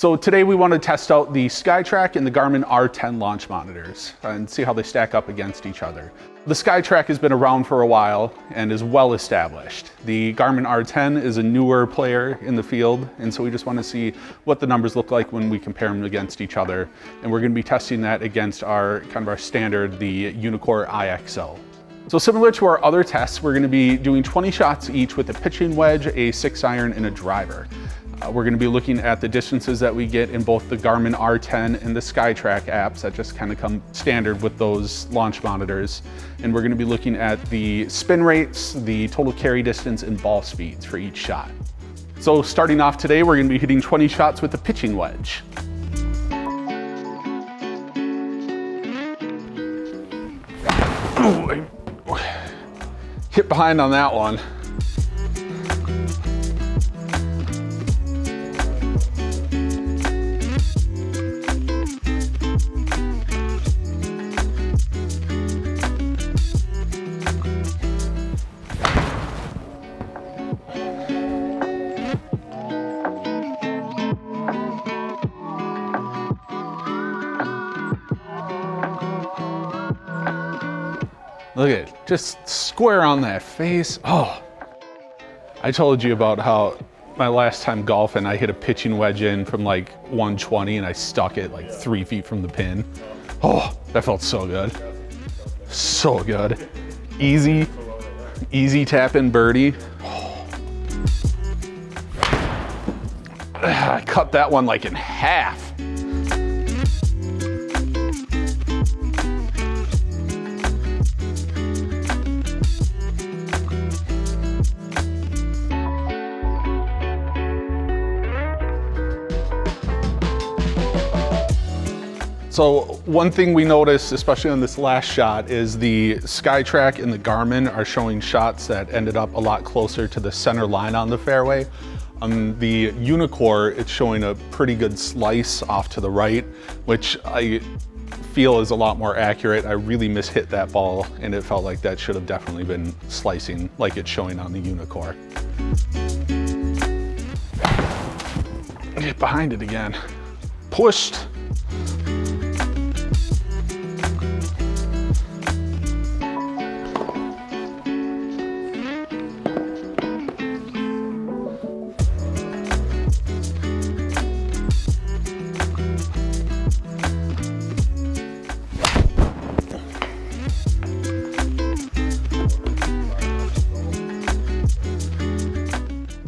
So today we want to test out the SkyTrak and the Garmin R10 launch monitors and see how they stack up against each other. The SkyTrak has been around for a while and is well established. The Garmin R10 is a newer player in the field, and so we just want to see what the numbers look like when we compare them against each other. And we're going to be testing that against our standard, the Unicore IXL. So similar to our other tests, we're going to be doing 20 shots each with a pitching wedge, a 6-iron, and a driver. We're going to be looking at the distances that we get in both the Garmin R10 and the SkyTrak apps that just kind of come standard with those launch monitors. And we're going to be looking at the spin rates, the total carry distance, and ball speeds for each shot. So starting off today, we're going to be hitting 20 shots with the pitching wedge. Ooh, I hit behind on that one. Look at it, just square on that face. Oh, I told you about how my last time golfing, I hit a pitching wedge in from like 120 and I stuck it like 3 feet from the pin. Oh, that felt so good. So good. Easy tap in birdie. Oh. I cut that one like in half. So one thing we noticed, especially on this last shot, is the SkyTrak and the Garmin are showing shots that ended up a lot closer to the center line on the fairway. On the Unicore, it's showing a pretty good slice off to the right, which I feel is a lot more accurate. I really mishit that ball, and it felt like that should have definitely been slicing like it's showing on the Unicore. Get behind it again. Pushed.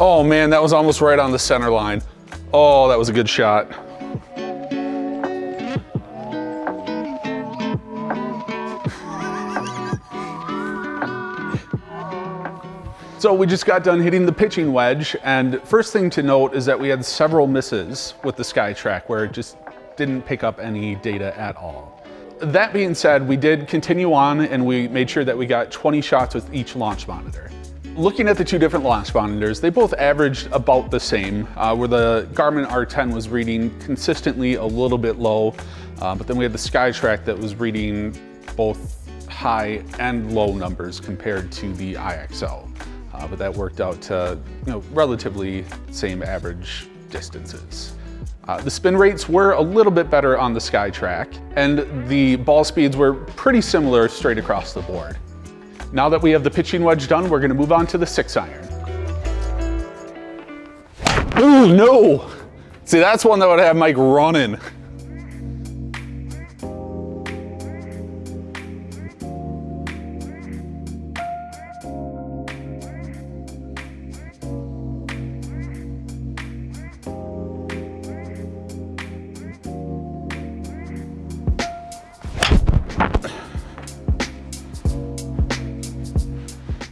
Oh man, that was almost right on the center line. Oh, that was a good shot. So we just got done hitting the pitching wedge, and first thing to note is that we had several misses with the SkyTrak where it just didn't pick up any data at all. That being said, we did continue on and we made sure that we got 20 shots with each launch monitor. Looking at the two different launch monitors, they both averaged about the same, where the Garmin R10 was reading consistently a little bit low, but then we had the SkyTrak that was reading both high and low numbers compared to the IXL. But that worked out to relatively same average distances. The spin rates were a little bit better on the SkyTrak, and the ball speeds were pretty similar straight across the board. Now that we have the pitching wedge done, we're going to move on to the 6-iron. Oh no! See, that's one that would have Mike running.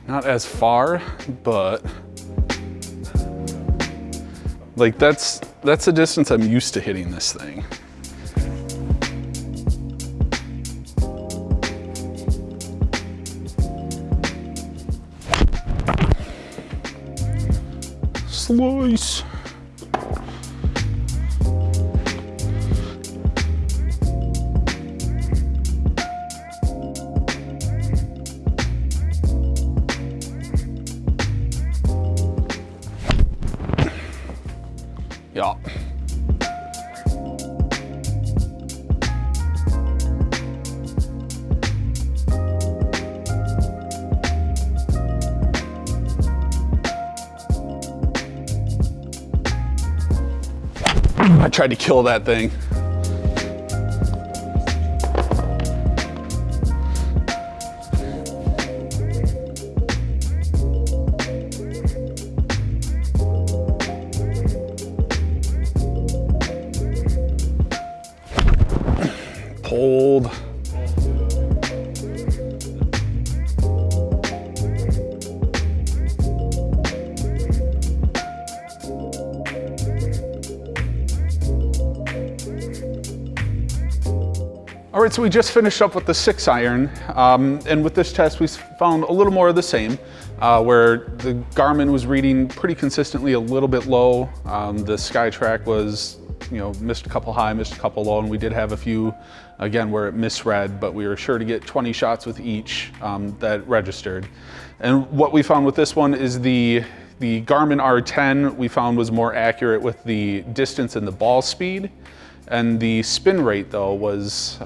Not as far, but like that's the distance I'm used to hitting this thing. Slice. Ja. I tried to kill that thing. Pulled. All right, so we just finished up with the 6-iron, and with this test we found a little more of the same, where the Garmin was reading pretty consistently a little bit low. The SkyTrak was, missed a couple high, missed a couple low, and we did have a few, again, where it misread, but we were sure to get 20 shots with each that registered. And what we found with this one is the Garmin R10 we found was more accurate with the distance and the ball speed. And the spin rate, though, was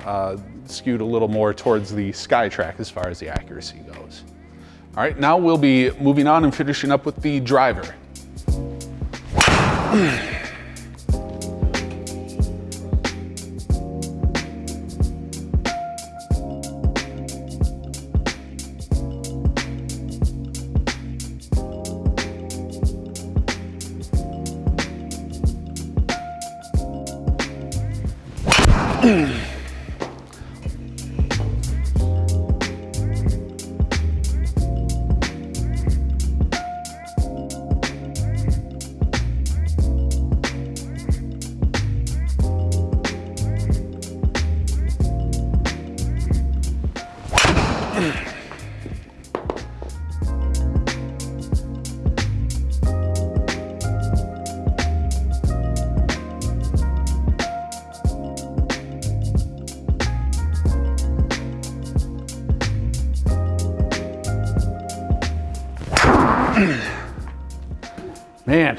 skewed a little more towards the SkyTrak as far as the accuracy goes. All right, now we'll be moving on and finishing up with the driver. Man,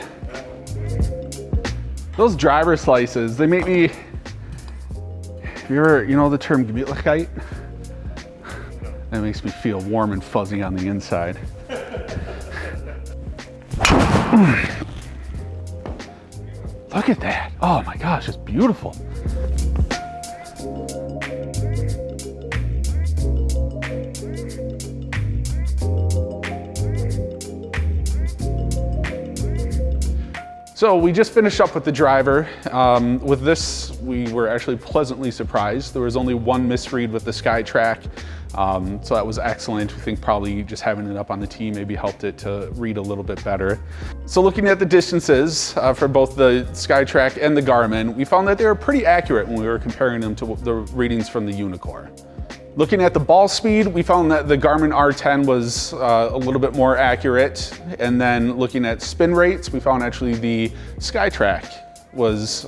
those driver slices, they make me, if you ever, the term Gemütlichkeit? That makes me feel warm and fuzzy on the inside. Look at that. Oh my gosh, it's beautiful. So we just finished up with the driver. With this, we were actually pleasantly surprised. There was only one misread with the SkyTrak, so that was excellent. We think probably just having it up on the tee maybe helped it to read a little bit better. So looking at the distances for both the SkyTrak and the Garmin, we found that they were pretty accurate when we were comparing them to the readings from the Unicore. Looking at the ball speed, we found that the Garmin R10 was a little bit more accurate. And then looking at spin rates, we found actually the SkyTrak was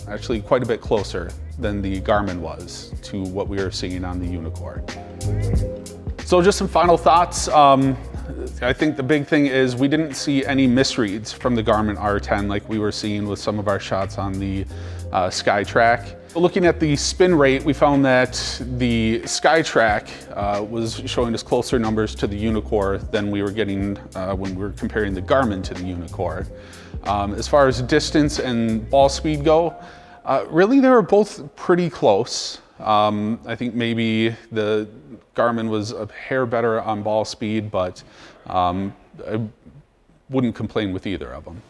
actually quite a bit closer than the Garmin was to what we were seeing on the Unicore. So just some final thoughts. I think the big thing is we didn't see any misreads from the Garmin R10 like we were seeing with some of our shots on the SkyTrak. Looking at the spin rate, we found that the SkyTrak was showing us closer numbers to the Unicore than we were getting when we were comparing the Garmin to the Unicore. As far as distance and ball speed go, really they were both pretty close. I think maybe the Garmin was a hair better on ball speed, but I wouldn't complain with either of them.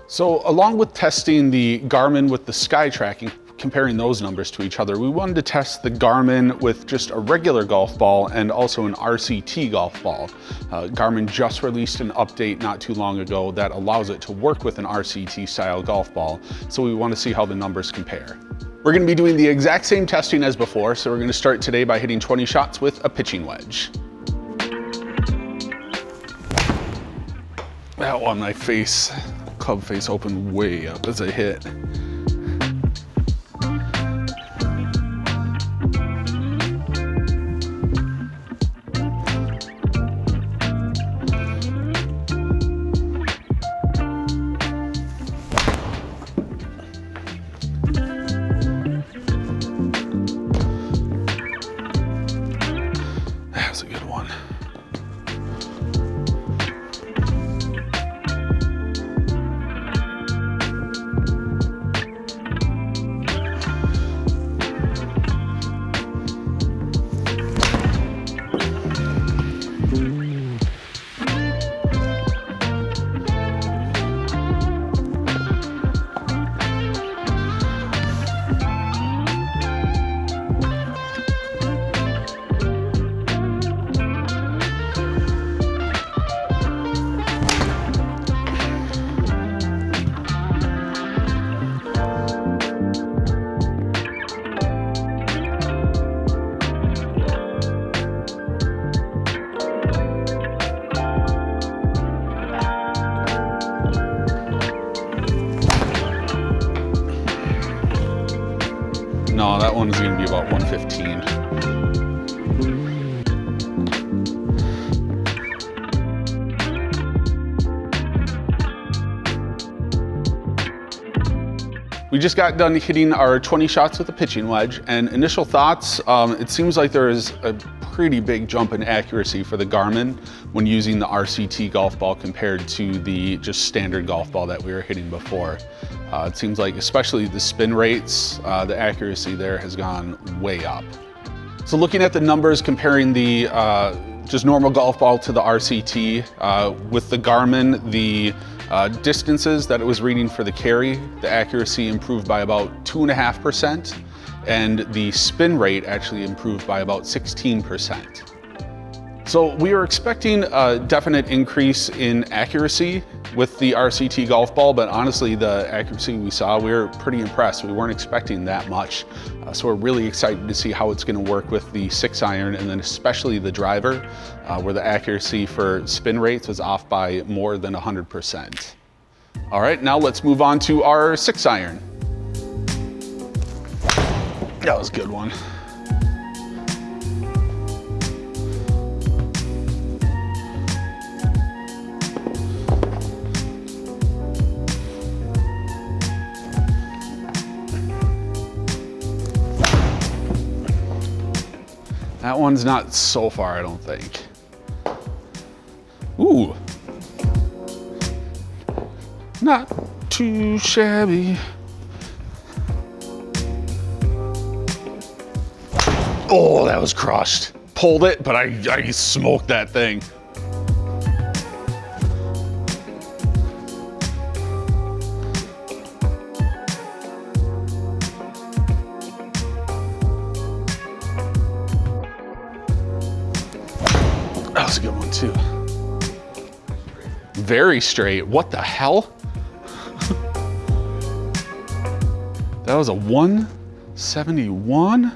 So along with testing the Garmin with the SkyTrak and comparing those numbers to each other, we wanted to test the Garmin with just a regular golf ball and also an RCT golf ball. Garmin just released an update not too long ago that allows it to work with an RCT style golf ball, so we want to see how the numbers compare. We're going to be doing the exact same testing as before, so we're going to start today by hitting 20 shots with a pitching wedge. That one, my face. Club face opened way up as I hit. That was a good one. No, that one's gonna be about 115. We just got done hitting our 20 shots with the pitching wedge, and initial thoughts, it seems like there is a pretty big jump in accuracy for the Garmin when using the RCT golf ball compared to the just standard golf ball that we were hitting before. It seems like especially the spin rates, the accuracy there has gone way up. So looking at the numbers, comparing the just normal golf ball to the RCT, with the Garmin, the distances that it was reading for the carry, the accuracy improved by about 2.5%, and the spin rate actually improved by about 16%. So we are expecting a definite increase in accuracy with the RCT golf ball, but honestly, the accuracy we saw, we were pretty impressed. We weren't expecting that much. So we're really excited to see how it's gonna work with the 6-iron, and then especially the driver, where the accuracy for spin rates was off by more than 100%. All right, now let's move on to our 6-iron. That was a good one. That one's not so far, I don't think. Ooh. Not too shabby. Oh, that was crushed. Pulled it, but I smoked that thing. That was a good one too. Very straight. What the hell? That was a 171.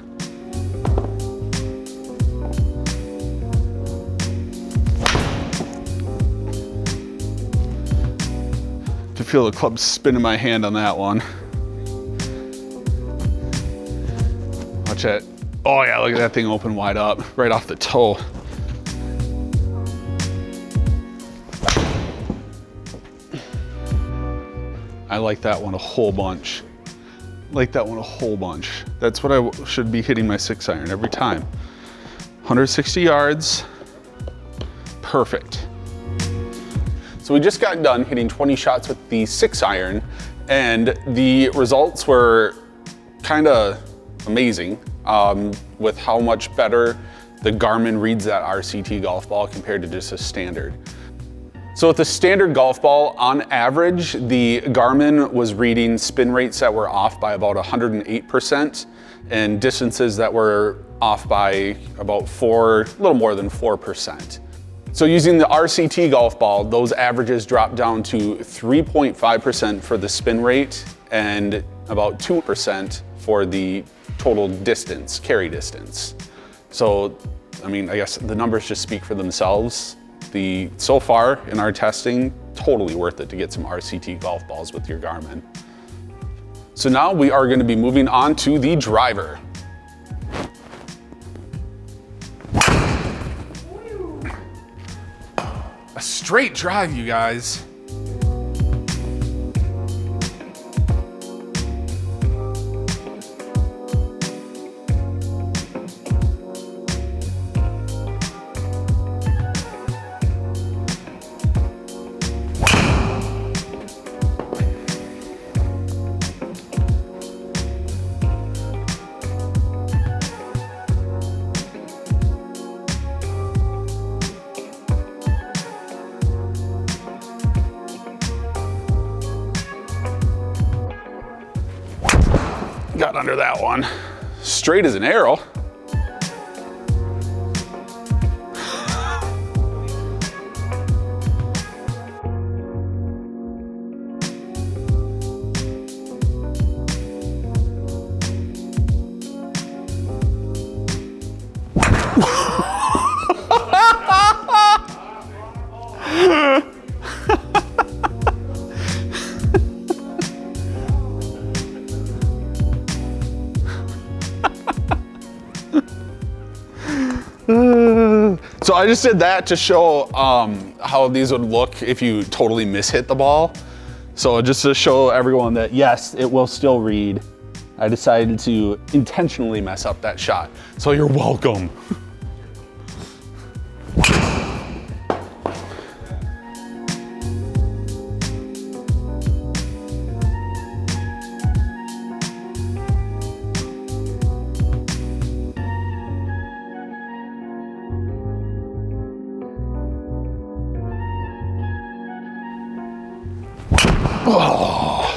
I can feel the club spin in my hand on that one. Watch it. Oh yeah, look at that thing open wide up, right off the toe. I like that one a whole bunch. Like that one a whole bunch. That's what I should be hitting my 6-iron every time. 160 yards, perfect. So we just got done hitting 20 shots with the 6-iron, and the results were kind of amazing with how much better the Garmin reads that RCT golf ball compared to just a standard. So with the standard golf ball, on average, the Garmin was reading spin rates that were off by about 108% and distances that were off by about a little more than 4%. So using the RCT golf ball, those averages dropped down to 3.5% for the spin rate and about 2% for the total distance, carry distance. So, I mean, I guess the numbers just speak for themselves. So far in our testing, totally worth it to get some RCT golf balls with your Garmin. So now we are going to be moving on to the driver. A straight drive, you guys. Got under that one. Straight as an arrow. So I just did that to show how these would look if you totally mishit the ball. So just to show everyone that yes, it will still read. I decided to intentionally mess up that shot. So you're welcome. Oh.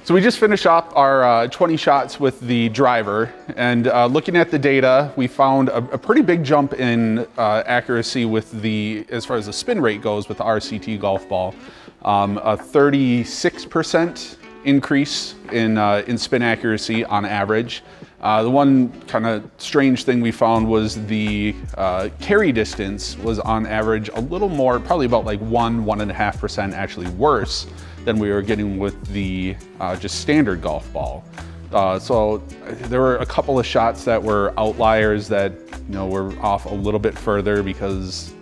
So we just finished up our 20 shots with the driver, and looking at the data, we found a pretty big jump in accuracy with as far as the spin rate goes with the RCT golf ball. A 36% increase in spin accuracy on average. The one kind of strange thing we found was the carry distance was on average a little more, probably about like 1.5% actually worse than we were getting with the just standard golf ball. So there were a couple of shots that were outliers that, you know, were off a little bit further, because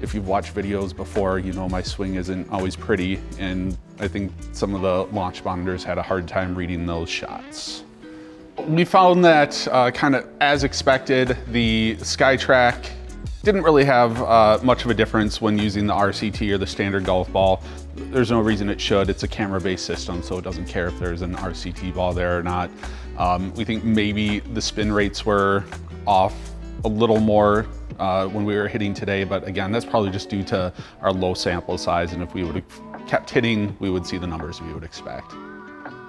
if you've watched videos before, you know my swing isn't always pretty, and I think some of the launch monitors had a hard time reading those shots. We found that kind of as expected, the SkyTrak didn't really have much of a difference when using the RCT or the standard golf ball. There's no reason it should. It's a camera-based system, so it doesn't care if there's an RCT ball there or not. We think maybe the spin rates were off a little more when we were hitting today, but again, that's probably just due to our low sample size, and if we would have kept hitting, we would see the numbers we would expect.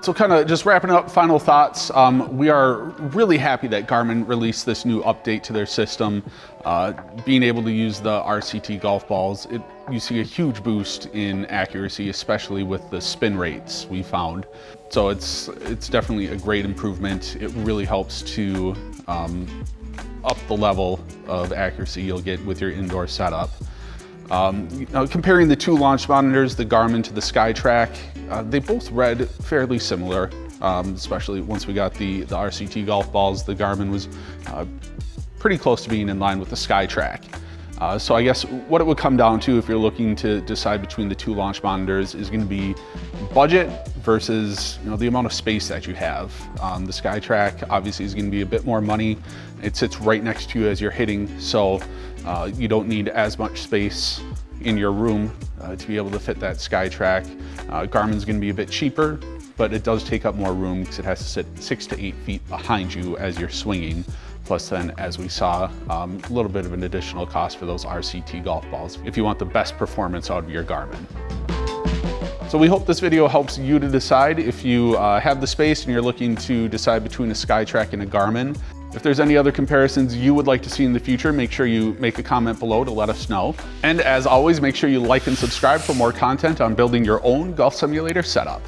So kind of just wrapping up, final thoughts. We are really happy that Garmin released this new update to their system. Being able to use the RCT golf balls, you see a huge boost in accuracy, especially with the spin rates we found. So it's definitely a great improvement. It really helps to up the level of accuracy you'll get with your indoor setup. Comparing the two launch monitors, the Garmin to the SkyTrak, they both read fairly similar, especially once we got the RCT golf balls. The Garmin was pretty close to being in line with the SkyTrak. So I guess what it would come down to if you're looking to decide between the two launch monitors is going to be budget versus, you know, the amount of space that you have. The SkyTrak obviously is going to be a bit more money. It sits right next to you as you're hitting, so you don't need as much space in your room to be able to fit that SkyTrak. Garmin's going to be a bit cheaper, but it does take up more room because it has to sit 6 to 8 feet behind you as you're swinging. Plus then, as we saw, a little bit of an additional cost for those RCT golf balls if you want the best performance out of your Garmin. So we hope this video helps you to decide if you have the space and you're looking to decide between a SkyTrak and a Garmin. If there's any other comparisons you would like to see in the future, make sure you make a comment below to let us know. And as always, make sure you like and subscribe for more content on building your own golf simulator setup.